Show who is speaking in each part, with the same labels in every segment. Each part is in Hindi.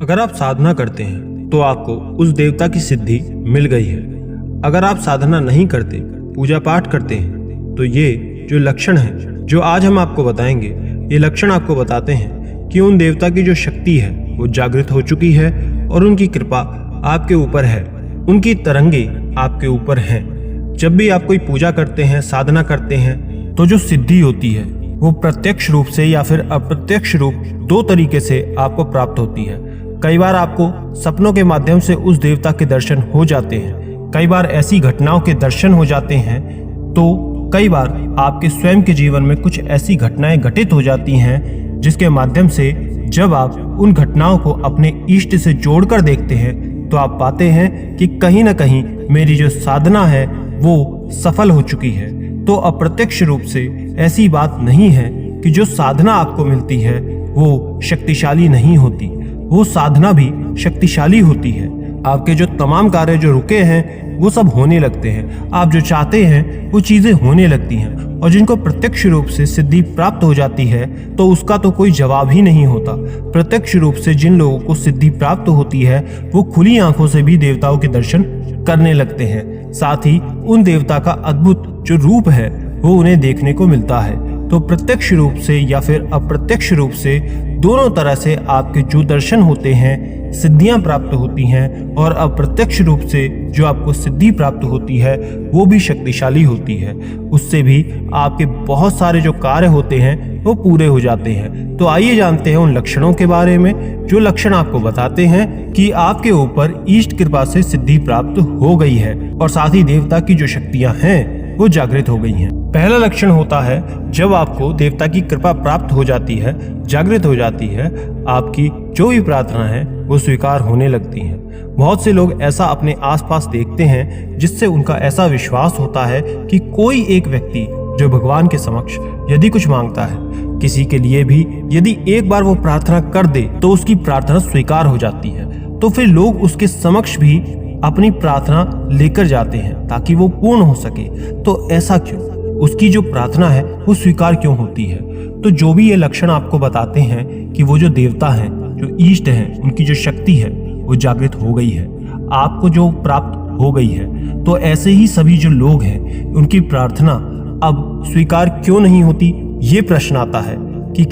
Speaker 1: अगर आप साधना करते हैं तो आपको उस देवता की सिद्धि मिल गई है। अगर आप साधना नहीं करते, पूजा पाठ करते हैं, तो ये जो लक्षण है जो आज हम आपको बताएंगे, ये लक्षण आपको बताते हैं कि उन देवता की जो शक्ति है वो जागृत हो चुकी है और उनकी कृपा आपके ऊपर है, उनकी तरंगे आपके ऊपर हैं। जब भी आप कोई पूजा करते हैं, साधना करते हैं, तो जो सिद्धि होती है वो प्रत्यक्ष रूप से या फिर अप्रत्यक्ष रूप दो तरीके से आपको प्राप्त होती है। कई बार आपको सपनों के माध्यम से उस देवता के दर्शन हो जाते हैं, कई बार ऐसी घटनाओं के दर्शन हो जाते हैं, तो कई बार आपके स्वयं के जीवन में कुछ ऐसी घटनाएं घटित हो जाती हैं जिसके माध्यम से जब आप उन घटनाओं को अपने इष्ट से जोड़कर देखते हैं तो आप पाते हैं कि कहीं ना कहीं मेरी जो साधना है वो सफल हो चुकी है। तो अप्रत्यक्ष रूप से ऐसी बात नहीं है कि जो साधना आपको मिलती है वो शक्तिशाली नहीं होती, वो साधना भी शक्तिशाली होती है। आपके जो तमाम कार्य जो रुके हैं वो सब होने लगते हैं, आप जो चाहते हैं वो चीजें होने लगती हैं। और जिनको प्रत्यक्ष रूप से सिद्धि प्राप्त हो जाती है तो उसका तो कोई जवाब ही नहीं होता। प्रत्यक्ष रूप से जिन लोगों को सिद्धि प्राप्त होती है वो खुली आंखों से भी देवताओं के दर्शन करने लगते हैं, साथ ही उन देवता का अद्भुत जो रूप है वो उन्हें देखने को मिलता है। तो प्रत्यक्ष रूप से या फिर अप्रत्यक्ष रूप से दोनों तरह से आपके जो दर्शन होते हैं, सिद्धियां प्राप्त होती हैं, और अप्रत्यक्ष रूप से जो आपको सिद्धि प्राप्त होती है वो भी शक्तिशाली होती है। उससे भी आपके बहुत सारे जो कार्य होते हैं वो पूरे हो जाते हैं। तो आइए जानते हैं उन लक्षणों के बारे में जो लक्षण आपको बताते हैं कि आपके ऊपर ईष्ट कृपा से सिद्धि प्राप्त हो गई है और साथ ही देवता की जो शक्तियां हैं वो जागृत हो गई हैं। पहला लक्षण होता है जब आपको देवता की कृपा प्राप्त हो जाती है, जागृत हो जाती है, आपकी जो भी प्रार्थना है वो स्वीकार होने लगती है। बहुत से लोग ऐसा अपने आसपास देखते हैं जिससे उनका ऐसा विश्वास होता है कि कोई एक व्यक्ति जो भगवान के समक्ष यदि कुछ मांगता है, किसी के लिए भी यदि एक बार वो प्रार्थना कर दे तो उसकी प्रार्थना स्वीकार हो जाती है। तो फिर लोग उसके समक्ष भी अपनी प्रार्थना लेकर जाते हैं ताकि वो पूर्ण हो सके। तो ऐसा क्यों? उसकी जो प्रार्थना है वो स्वीकार क्यों होती है? तो जो भी ये लक्षण आपको बताते हैं कि वो जो देवता हैं, जो ईष्ट हैं, उनकी जो शक्ति है वो जागृत हो गई है, आपको जो प्राप्त हो गई है, तो ऐसे ही सभी जो लोग हैं उनकी प्रार्थना अब स्वीकार क्यों नहीं होती? ये प्रश्न आता है कि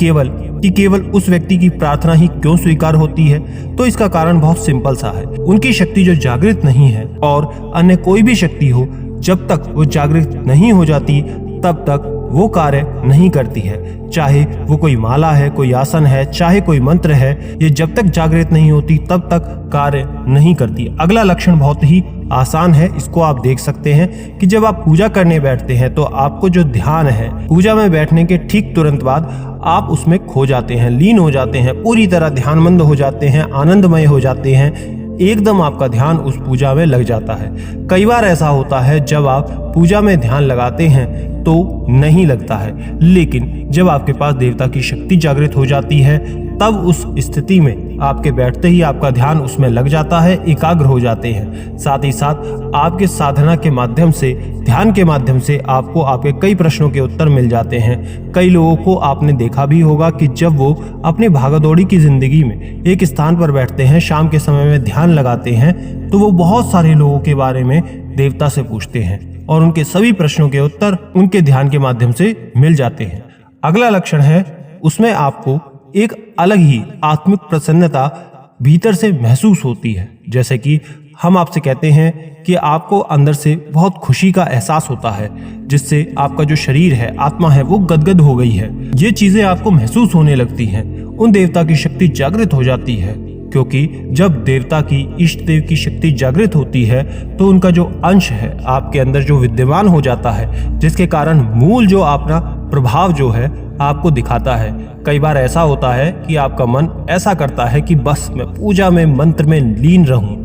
Speaker 1: केवल उस व्यक्ति की प्रार्थना ही क्यों स्वीकार होती है? तो इसका कारण बहुत सिंपल सा है, उनकी शक्ति जो जागृत नहीं है, और अन्य कोई भी शक्ति हो जब तक वो जागृत नहीं हो जाती तब तक वो कार्य नहीं करती है। चाहे वो कोई माला है, कोई आसन है, चाहे कोई मंत्र है, ये जब तक जागृत नहीं होती तब तक कार्य नहीं करती। अगला लक्षण बहुत ही आसान है, इसको आप देख सकते हैं कि जब आप पूजा करने बैठते हैं तो आपको जो ध्यान है, पूजा में बैठने के ठीक तुरंत बाद आप उसमें खो जाते हैं, लीन हो जाते हैं, पूरी तरह ध्यानमंद हो जाते हैं, आनंदमय हो जाते हैं, एकदम आपका ध्यान उस पूजा में लग जाता है। कई बार ऐसा होता है जब आप पूजा में ध्यान लगाते हैं तो नहीं लगता है, लेकिन जब आपके पास देवता की शक्ति जागृत हो जाती है तब उस स्थिति में आपके बैठते ही आपका ध्यान उसमें लग जाता है, एकाग्र हो जाते हैं। साथ ही साथ आपके साधना के माध्यम से, ध्यान के माध्यम से आपको आपके कई प्रश्नों के उत्तर मिल जाते हैं। कई लोगों को आपने देखा भी होगा कि जब वो अपनी भागदौड़ी की जिंदगी में एक स्थान पर बैठते हैं, शाम के समय में ध्यान लगाते हैं, तो वो बहुत सारे लोगों के बारे में देवता से पूछते हैं और उनके सभी प्रश्नों के उत्तर उनके ध्यान के माध्यम से मिल जाते हैं। अगला लक्षण है, उसमें आपको एक अलग ही आत्मिक प्रसन्नता भीतर से महसूस होती है। जैसे कि हम आपसे कहते हैं कि आपको अंदर से बहुत खुशी का एहसास होता है, जिससे आपका जो शरीर है, आत्मा है, वो गदगद हो गई है। ये चीजें आपको महसूस होने लगती हैं। उन देवता की शक्ति जागृत हो जाती है, क्योंकि जब देवता की, इष्ट देव की शक्ति जागृत होती है तो उनका जो अंश है आपके अंदर जो विद्यमान हो जाता है, जिसके कारण मूल जो अपना प्रभाव जो है आपको दिखाता है। कई बार ऐसा होता है कि आपका मन ऐसा करता है कि बस मैं पूजा में, मंत्र में लीन रहूं।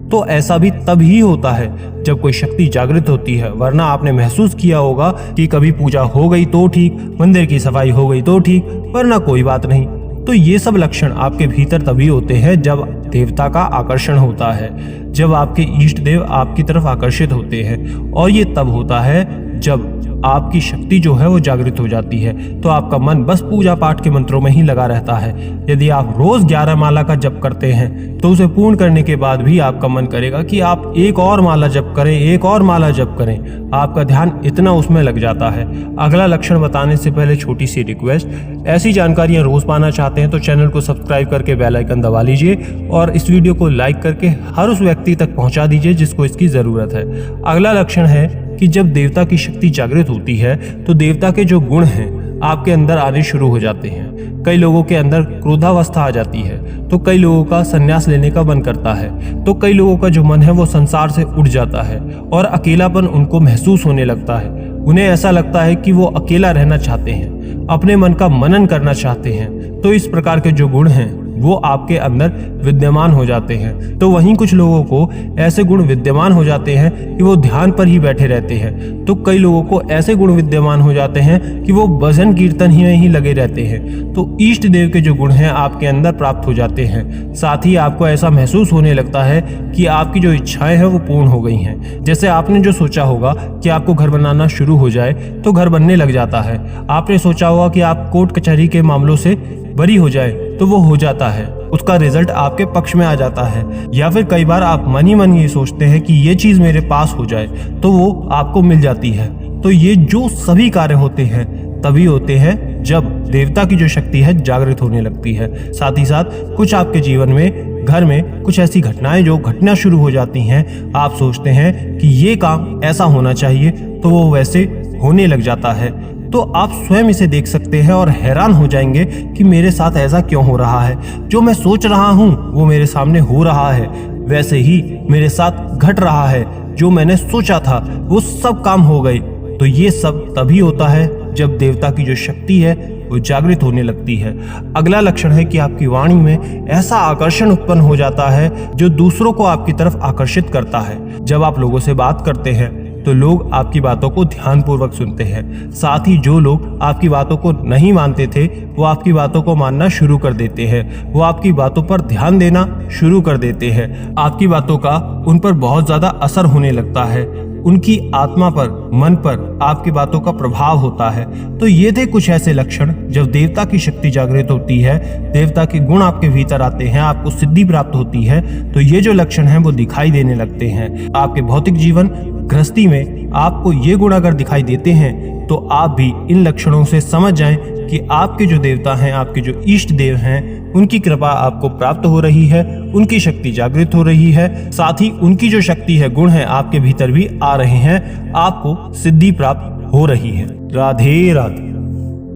Speaker 1: तो ऐसा भी तब ही होता है जब कोई शक्ति जागृत होती है, वरना आपने महसूस किया होगा कि कभी पूजा हो गई तो ठीक, मंदिर की सफाई हो गई तो ठीक, वरना कोई बात नहीं। तो ये सब लक्षण आपके भीतर तभी होते हैं जब देवता का आकर्षण होता है, जब आपके इष्ट देव आपकी तरफ आकर्षित होते हैं। और ये तब होता है जब आपकी शक्ति जो है वो जागृत हो जाती है तो आपका मन बस पूजा पाठ के मंत्रों में ही लगा रहता है। यदि आप रोज 11 माला का जप करते हैं तो उसे पूर्ण करने के बाद भी आपका मन करेगा कि आप एक और माला जप करें, एक और माला जप करें। आपका ध्यान इतना उसमें लग जाता है। अगला लक्षण बताने से पहले छोटी सी रिक्वेस्ट, ऐसी जानकारियां रोज पाना चाहते हैं तो चैनल को सब्सक्राइब करके बेल आइकन दबा लीजिए और इस वीडियो को लाइक करके हर उस व्यक्ति तक पहुंचा दीजिए जिसको इसकी जरूरत है। अगला लक्षण है कि जब देवता की शक्ति जागृत होती है तो देवता के जो गुण हैं आपके अंदर आने शुरू हो जाते हैं। कई लोगों के अंदर क्रोधावस्था आ जाती है तो कई लोगों का संन्यास लेने का मन करता है, तो कई लोगों का जो मन है वो संसार से उठ जाता है और अकेलापन उनको महसूस होने लगता है। उन्हें ऐसा लगता है कि वो अकेला रहना चाहते हैं, अपने मन का मनन करना चाहते हैं। तो इस प्रकार के जो गुण हैं वो आपके अंदर विद्यमान हो जाते हैं। तो वहीं कुछ लोगों को ऐसे गुण विद्यमान हो जाते हैं कि वो ध्यान पर ही बैठे रहते हैं, तो कई लोगों को ऐसे गुण विद्यमान हो जाते हैं कि वो भजन कीर्तन ही लगे रहते हैं। तो इष्ट देव के जो गुण हैं आपके अंदर प्राप्त हो जाते हैं। साथ ही आपको ऐसा महसूस होने लगता है कि आपकी जो इच्छाएं हैं वो पूर्ण हो गई हैं। जैसे आपने जो सोचा होगा कि आपको घर बनाना शुरू हो जाए तो घर बनने लग जाता है। आपने सोचा होगा कि आप कोर्ट कचहरी के मामलों से बरी हो जाए तो वो हो जाता है, उसका रिजल्ट आपके पक्ष में आ जाता है। या फिर कई बार आप मन ही मन ये सोचते हैं कि ये चीज मेरे पास हो जाए तो वो आपको मिल जाती है। तो ये जो सभी कार्य होते हैं तभी होते हैं जब देवता की जो शक्ति है जागृत होने लगती है। साथ ही साथ कुछ आपके जीवन में घर में कुछ ऐसी घटनाएं जो घटना शुरू हो जाती हैं, आप सोचते हैं कि ये काम ऐसा होना चाहिए तो वो वैसे होने लग जाता है। तो आप स्वयं इसे देख सकते हैं और हैरान हो जाएंगे कि मेरे साथ ऐसा क्यों हो रहा है। जो मैं सोच रहा हूँ वो मेरे सामने हो रहा है, वैसे ही मेरे साथ घट रहा है। जो मैंने सोचा था वो सब काम हो गए। तो ये सब तभी होता है जब देवता की जो शक्ति है वो जागृत होने लगती है। अगला लक्षण है कि आपकी वाणी में ऐसा आकर्षण उत्पन्न हो जाता है जो दूसरों को आपकी तरफ आकर्षित करता है। जब आप लोगों से बात करते हैं तो लोग आपकी बातों को ध्यानपूर्वक सुनते हैं। साथ ही जो लोग आपकी बातों को नहीं मानते थे वो आपकी बातों को मानना शुरू कर देते हैं। वो आपकी बातों पर ध्यान देना शुरू कर देते हैं। आपकी बातों का उन पर बहुत ज्यादा असर होने लगता है। उनकी आत्मा पर, मन पर आपकी बातों का प्रभाव होता है। तो ये थे कुछ ऐसे लक्षण जब देवता की शक्ति जागृत होती है, देवता के गुण आपके भीतर आते हैं, आपको सिद्धि प्राप्त होती है। तो ये जो लक्षण हैं वो दिखाई देने लगते हैं। आपके भौतिक जीवन गृहस्थी में आपको ये गुण अगर दिखाई देते हैं तो आप भी इन लक्षणों से समझ जाएं कि आपके जो देवता हैं, आपके जो इष्ट देव हैं, उनकी कृपा आपको प्राप्त हो रही है, उनकी शक्ति जागृत हो रही है। साथ ही उनकी जो शक्ति है, गुण है आपके भीतर भी आ रहे हैं, आपको सिद्धि प्राप्त हो रही है। राधे राधे।